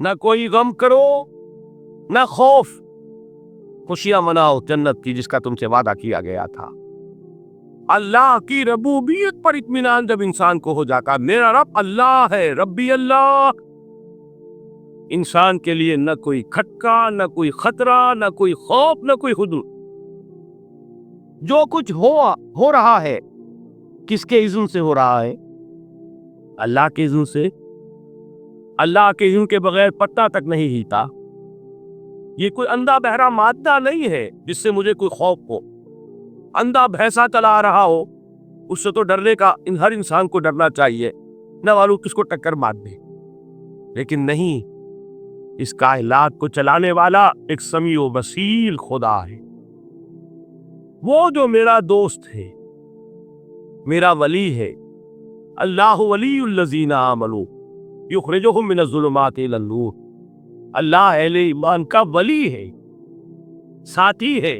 نہ کوئی غم کرو نہ خوف، خوشیاں مناؤ جنت کی جس کا تم سے وعدہ کیا گیا تھا۔ اللہ کی ربوبیت پر اطمینان جب انسان کو ہو جاتا، میرا رب اللہ ہے، ربی اللہ، انسان کے لیے نہ کوئی کھٹکا، نہ کوئی خطرہ، نہ کوئی خوف، نہ کوئی حزن۔ جو کچھ ہو رہا ہے کس کے اذن سے ہو رہا ہے؟ اللہ کے اذن سے۔ اللہ کے اذن کے بغیر پتہ تک نہیں ہلتا۔ یہ کوئی اندھا بہرا مادہ نہیں ہے جس سے مجھے کوئی خوف ہو۔ اندھا بھینسا چلا رہا ہو اس سے تو ڈرنے کا ہر انسان کو ڈرنا چاہیے، نہ معلوم کس کو ٹکر مار دے، لیکن نہیں، اس کائنات کو چلانے والا ایک سمیع و بصیر خدا ہے، وہ جو میرا دوست ہے، میرا ولی ہے۔ اللہ ولی الذین آمنوا یخرجہم من الظلمات الی النور۔ اللہ اہل ایمان کا ولی ہے، ساتھی ہے،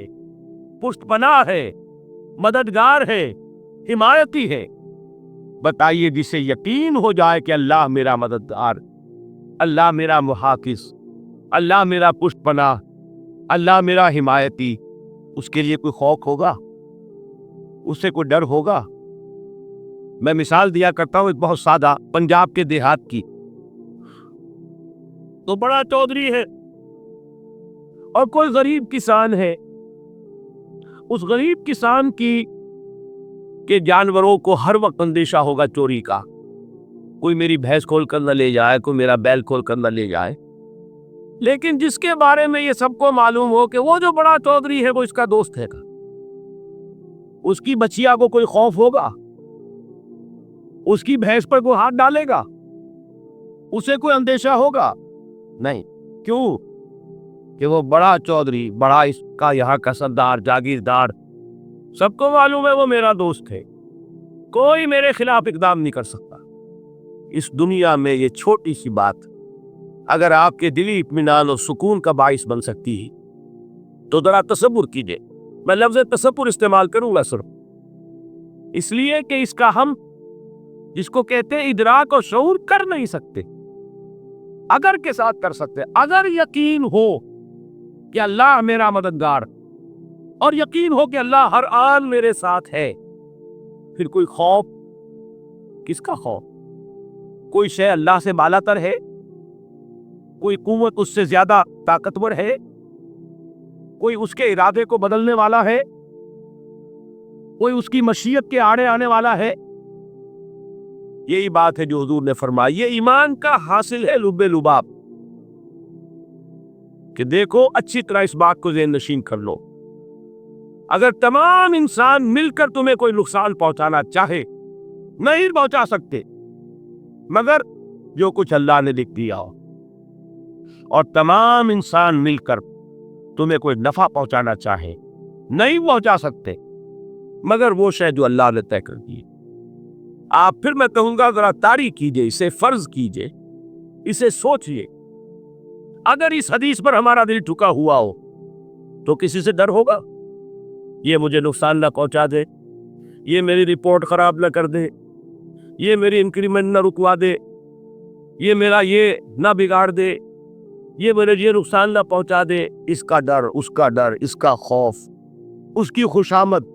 پشت پناہ ہے، مددگار ہے، حمایتی ہے۔ بتائیے جسے یقین ہو جائے کہ اللہ میرا مددگار، اللہ میرا محافظ، اللہ میرا پشت پناہ، اللہ میرا حمایتی، اس کے لیے کوئی خوف ہوگا؟ اس سے کوئی ڈر ہوگا؟ میں مثال دیا کرتا ہوں ایک بہت سادہ، پنجاب کے دیہات کی۔ تو بڑا چودھری ہے اور کوئی غریب کسان ہے۔ اس غریب کسان کے جانوروں کو ہر وقت اندیشہ ہوگا چوری کا، کوئی میری بھینس کھول کر نہ لے جائے، کوئی میرا بیل کھول کر نہ لے جائے۔ لیکن جس کے بارے میں یہ سب کو معلوم ہو کہ وہ جو بڑا چودھری ہے وہ اس کا دوست ہے، اس کی بچیا کو کوئی خوف ہوگا؟ اس کی بھینس پر کوئی ہاتھ ڈالے گا؟ اسے کوئی اندیشہ ہوگا؟ نہیں۔ کیوں؟ کہ وہ بڑا چودھری، بڑا اس کا یہاں کا سردار، جاگیردار، سب کو معلوم ہے وہ میرا دوست ہے، کوئی میرے خلاف اقدام نہیں کر سکتا۔ اس دنیا میں یہ چھوٹی سی بات اگر آپ کے دلی اطمینان اور سکون کا باعث بن سکتی ہے تو ذرا تصور کیجئے۔ میں لفظ تصور استعمال کروں گا صرف اس لیے کہ اس کا ہم جس کو کہتے ہیں ادراک اور شعور کر نہیں سکتے، اگر کے ساتھ کر سکتے۔ اگر یقین ہو کہ اللہ میرا مددگار اور یقین ہو کہ اللہ ہر آن میرے ساتھ ہے، پھر کوئی خوف، کس کا خوف؟ کوئی شے اللہ سے بالا تر ہے؟ کوئی قوت اس سے زیادہ طاقتور ہے؟ کوئی اس کے ارادے کو بدلنے والا ہے؟ کوئی اس کی مشیت کے آڑے آنے والا ہے؟ یہی بات ہے جو حضور نے فرمائی، یہ ایمان کا حاصل ہے لب لباب، کہ دیکھو اچھی طرح اس بات کو ذہن نشین کر لو، اگر تمام انسان مل کر تمہیں کوئی نقصان پہنچانا چاہے نہیں پہنچا سکتے، مگر جو کچھ اللہ نے لکھ دیا ہو، اور تمام انسان مل کر تمہیں کوئی نفع پہنچانا چاہے نہیں پہنچا سکتے، مگر وہ شے جو اللہ نے طے کر دی۔ آپ پھر میں کہوں گا ذرا طاری کیجئے، اسے فرض کیجئے، اسے سوچئے، اگر اس حدیث پر ہمارا دل ٹھکا ہوا ہو تو کسی سے ڈر ہوگا؟ یہ مجھے نقصان نہ پہنچا دے، یہ میری رپورٹ خراب نہ کر دے، یہ میری انکریمنٹ نہ رکوا دے، یہ میرا یہ نہ بگاڑ دے، یہ میرے یہ نقصان نہ پہنچا دے۔ اس کا ڈر، اس کا ڈر، اس کا خوف، اس کی خوشامد،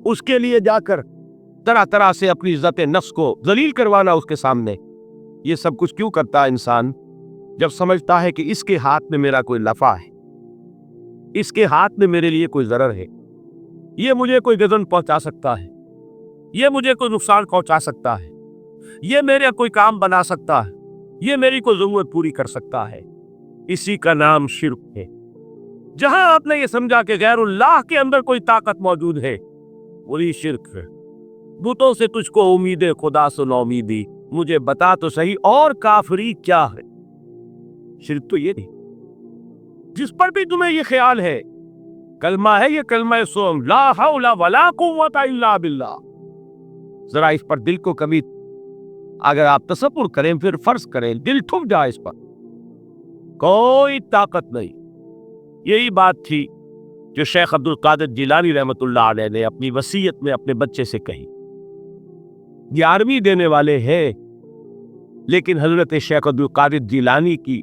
اس کے لیے جا کر طرح طرح سے اپنی عزت نفس کو ذلیل کروانا اس کے سامنے، یہ سب کچھ کیوں کرتا ہے انسان؟ جب سمجھتا ہے کہ اس کے ہاتھ میں میرا کوئی نفع ہے، اس کے ہاتھ میں میرے لیے کوئی ضرر ہے، یہ مجھے کوئی غضب پہنچا سکتا ہے، یہ مجھے کوئی نقصان پہنچا سکتا ہے، یہ میرے کوئی کام بنا سکتا ہے، یہ میری کوئی ضرورت پوری کر سکتا ہے، اسی کا نام شرک ہے۔ جہاں آپ نے یہ سمجھا کہ غیر اللہ کے اندر کوئی طاقت موجود ہے، وہی شرک ہے۔ بتوں سے تجھ کو امید خدا سے نو امیدی، مجھے بتا تو صحیح اور کافری کیا ہے؟ شرک تو یہ نہیں، جس پر بھی تمہیں یہ خیال ہے، کلمہ ہے یہ کلمہ سوم، لا حول ولا قوت الا باللہ، ذرا اس پر دل کو کبھی اگر آپ تصور کریں، پھر فرض کریں، دل ٹھک جائے اس پر، کوئی طاقت نہیں۔ یہی بات تھی جو شیخ عبد القادر جیلانی رحمۃ اللہ علیہ نے اپنی وصیت میں اپنے بچے سے کہی۔ 11ویں دینے والے ہیں، لیکن حضرت شیخ عبد القادر جیلانی کی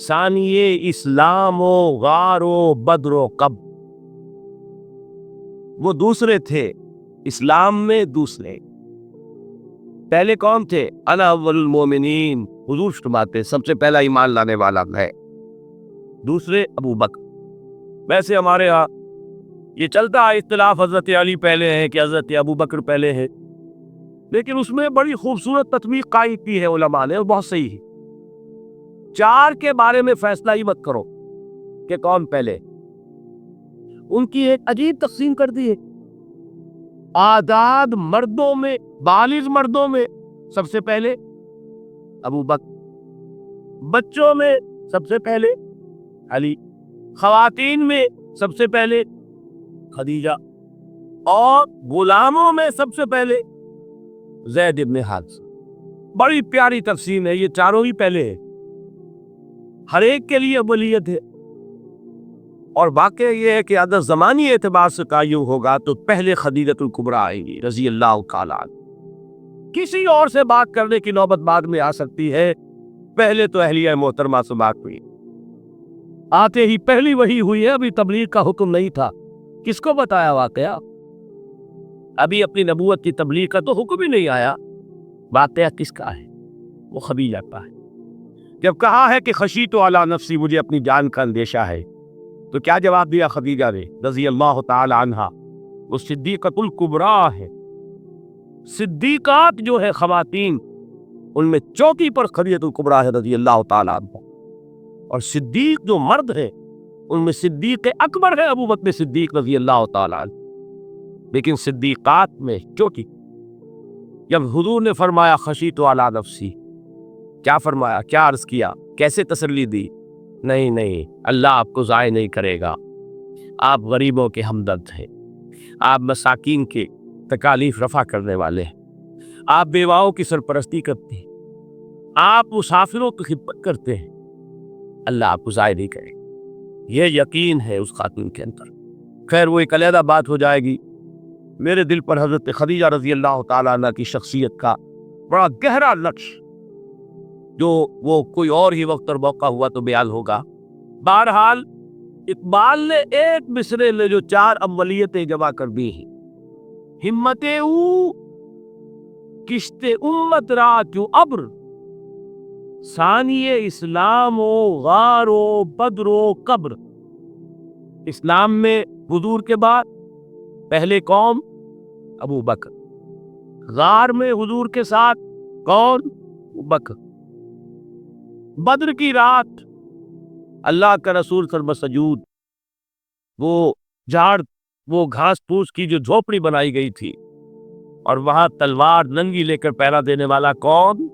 ثانیے اسلام و غار و بدر و قب، وہ دوسرے تھے اسلام میں دوسرے. پہلے کون تھے؟ انا اول المومنین، حضور فرماتے سب سے پہلا ایمان لانے والا ہے. دوسرے ابو بکر. ویسے ہمارے ہاں یہ چلتا ہے اختلاف، حضرت علی پہلے ہیں کہ حضرت ابو بکر پہلے ہیں، لیکن اس میں بڑی خوبصورت تطبیق قائم کی ہے علماء نے، اور بہت صحیح ہے. چار کے بارے میں فیصلہ ہی مت کرو کہ کون پہلے، ان کی ایک عجیب تقسیم کر دی ہے. آزاد مردوں میں، بالغ مردوں میں سب سے پہلے ابو بکر، بچوں میں سب سے پہلے علی، خواتین میں سب سے پہلے خدیجہ، اور غلاموں میں سب سے پہلے زید ابن حارثہ. بڑی پیاری تقسیم ہے، یہ چاروں ہی پہلے ہے، ہر ایک کے لیے ولیت ہے. اور واقعہ یہ ہے کہ اگر زمانی اعتبار سے تعین ہوگا تو پہلے خدیجۃ الکبریٰ آئیں گی رضی اللہ تعالیٰ عنہ. کسی اور سے بات کرنے کی نوبت بعد میں آ سکتی ہے، پہلے تو اہلیہ محترمہ سے بات ہوئی. آتے ہی پہلی وحی ہوئی ہے، ابھی تبلیغ کا حکم نہیں تھا. کس کو بتایا واقعہ؟ ابھی اپنی نبوت کی تبلیغ کا تو حکم ہی نہیں آیا. واقعہ کس کا ہے؟ وہ خدیجہ کا ہے. جب کہا ہے کہ خشیت علی نفسی، مجھے اپنی جان کا اندیشہ ہے، تو کیا جواب دیا خدیجہ نے رضی اللہ تعالی عنہا؟ وہ صدیقۃ الکبریٰ ہے. صدیقات جو ہے خواتین، ان میں چوکی پر خدیجۃ الکبریٰ ہے رضی اللہ تعالی عنہ. اور صدیق جو مرد ہے ان میں صدیق اکبر ہے ابو بکر صدیق رضی اللہ تعالی عنہ. لیکن صدیقات میں چوکی. جب حضور نے فرمایا خشیت علی نفسی، کیا فرمایا؟ کیا عرض کیا؟ کیسے تسلی دی؟ نہیں، اللہ آپ کو ضائع نہیں کرے گا. آپ غریبوں کے ہمدرد ہیں، آپ مساکین کے تکالیف رفع کرنے والے ہیں، آپ بیواؤں کی سرپرستی کرتے ہیں، آپ مسافروں کی خدمت کرتے ہیں. اللہ آپ کو ضائع نہیں کرے گا، یہ یقین ہے اس خاتون کے اندر. خیر وہ ایک علیحدہ بات ہو جائے گی. میرے دل پر حضرت خدیجہ رضی اللہ تعالیٰ عنہ کی شخصیت کا بڑا گہرا نقش، جو وہ کوئی اور ہی وقت اور موقع ہوا تو بیان ہوگا. بہرحال اقبال نے ایک مصرے نے جو چار اولیتیں جمع کر دی ہیں. ہمت او کشت امت را جو ابر، ثانی اسلام و غار و بدر و قبر. اسلام میں حضور کے بعد پہلے قوم ابو بکر، غار میں حضور کے ساتھ کون؟ ابو بکر. بدر کی رات اللہ کا رسول سجود، وہ جھاڑ، وہ گھاس پھوس کی جو جھوپڑی بنائی گئی تھی، اور وہاں تلوار ننگی لے کر پہرا دینے والا کون؟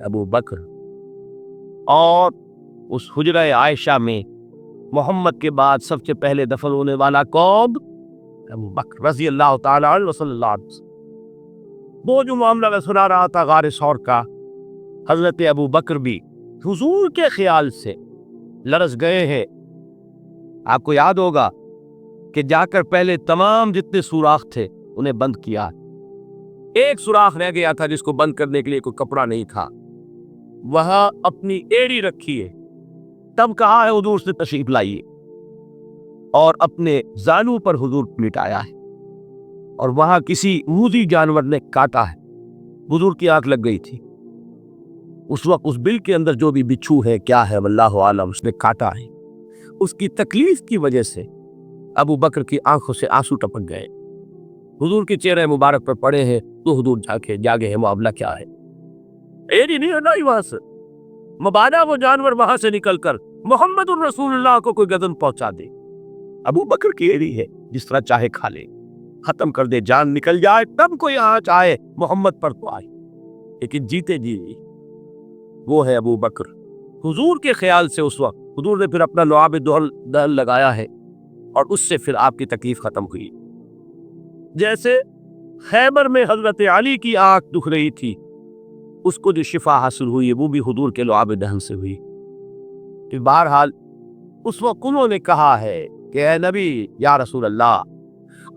ابو بکر. اور اس حجرہ عائشہ میں محمد کے بعد سب سے پہلے دفن ہونے والا کون؟ ابو بکر رضی اللہ تعالیٰ عنہ صلی اللہ علیہ وسلم. وہ جو معاملہ میں سنا رہا تھا غار ثور کا، حضرت ابو بکر بھی حضور کے خیال سے لرز گئے ہیں. آپ کو یاد ہوگا کہ جا کر پہلے تمام جتنے سوراخ تھے انہیں بند کیا. ایک سوراخ رہ گیا تھا جس کو بند کرنے کے لیے کوئی کپڑا نہیں تھا، وہاں اپنی ایڑی رکھی ہے. تب کہا ہے حضور سے تشریف لائیے، اور اپنے زانو پر حضور لٹایا ہے، اور وہاں کسی موذی جانور نے کاٹا ہے. حضور کی آنکھ لگ گئی تھی. اس وقت اس بل کے اندر جو بھی بچھو ہے کیا ہے واللہ عالم، اس نے کاٹا ہے. اس کی تکلیف کی وجہ سے ابو بکر کی آنکھوں سے آنسو ٹپک گئے. حضور کے چہرے مبارک پر پڑے ہیں تو حضور جاگے ہیں معاملہ کیا ہے. ایڑی نہیں ہونا ہی وہاں سے، مبادا وہ جانور وہاں سے نکل کر محمد الرسول اللہ کو کوئی گدن پہنچا دے. ابو بکر کی ایڑی ہے، جس طرح چاہے کھا لے، ختم کر دے، جان نکل جائے تب کوئی آنچ آئے محمد پر تو آئے، لیکن جیتے جی وہ ہے ابو بکر. حضور کے خیال سے اس وقت حضور نے پھر اپنا لعاب دہل لگایا ہے، اور اس سے پھر آپ کی تکلیف ختم ہوئی. جیسے خیبر میں حضرت علی کی آنکھ دکھ رہی تھی، اس کو جو شفا حاصل ہوئی ہے وہ بھی حضور کے لعاب دہن سے ہوئی. پھر بہرحال اس وقت انہوں نے کہا ہے کہ اے نبی یا رسول اللہ،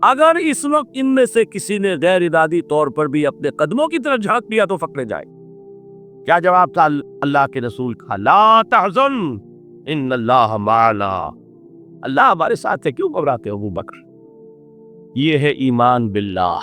اگر اس وقت ان میں سے کسی نے غیر ارادی طور پر بھی اپنے قدموں کی طرف جھانک لیا تو پکڑے جائے. کیا جواب تھا اللہ کے رسول کا؟ لا تحزن ان اللہ معنا، اللہ ہمارے ساتھ ہے، کیوں گھبراتے ہو ابو بکر؟ یہ ہے ایمان باللہ،